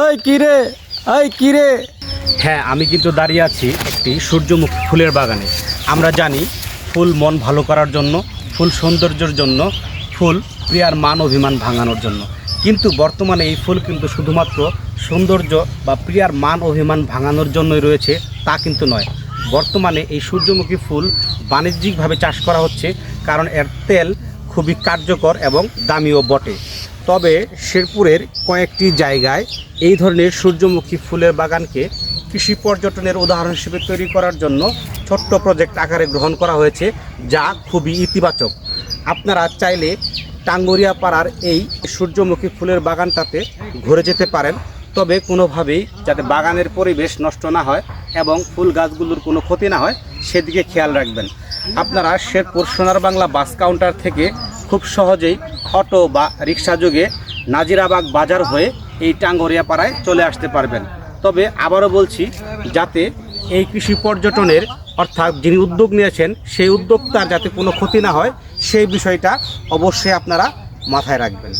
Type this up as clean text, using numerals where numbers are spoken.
এই কিরে, এই কিরে। হ্যাঁ, আমি কিন্তু দাঁড়িয়ে আছি একটি সূর্যমুখী ফুলের বাগানে। আমরা জানি ফুল মন ভালো করার জন্য, ফুল সৌন্দর্যের জন্য, ফুল প্রিয়ার মান অভিমান ভাঙানোর জন্য। কিন্তু বর্তমানে এই ফুল কিন্তু শুধুমাত্র সৌন্দর্য বা প্রিয়ার মান অভিমান ভাঙানোর জন্যই রয়েছে তা কিন্তু নয়। বর্তমানে এই সূর্যমুখী ফুল বাণিজ্যিকভাবে চাষ করা হচ্ছে, কারণ এর তেল খুবই কার্যকর এবং দামিও বটে। তবে শেরপুরের কয়েকটি জায়গায় এই ধরনের সূর্যমুখী ফুলের বাগানকে কৃষি পর্যটনের উদাহরণ হিসেবে তৈরি করার জন্য ছোট্ট প্রজেক্ট আকারে গ্রহণ করা হয়েছে, যা খুবই ইতিবাচক। আপনারা চাইলে টাঙ্গুরিয়া পাড়ার এই সূর্যমুখী ফুলের বাগানটাতে ঘুরে যেতে পারেন, তবে কোনোভাবেই যাতে বাগানের পরিবেশ নষ্ট না হয় এবং ফুল গাছগুলোর কোনো ক্ষতি না হয় সেদিকে খেয়াল রাখবেন। আপনারা শেরপুর সোনার বাংলা বাস কাউন্টার থেকে খুব সহজেই অটো বা রিক্সা যোগে নাজিরাবাগ বাজার হয়ে এই টাঙ্গুরিয়া পাড়ায় চলে আসতে পারবেন। তবে আবারও বলছি, যাতে এই কৃষি পর্যটনের অর্থাৎ যিনি উদ্যোগ নিয়েছেন সেই উদ্যোক্তার যাতে কোনো ক্ষতি না হয় সেই বিষয়টা অবশ্যই আপনারা মাথায় রাখবেন।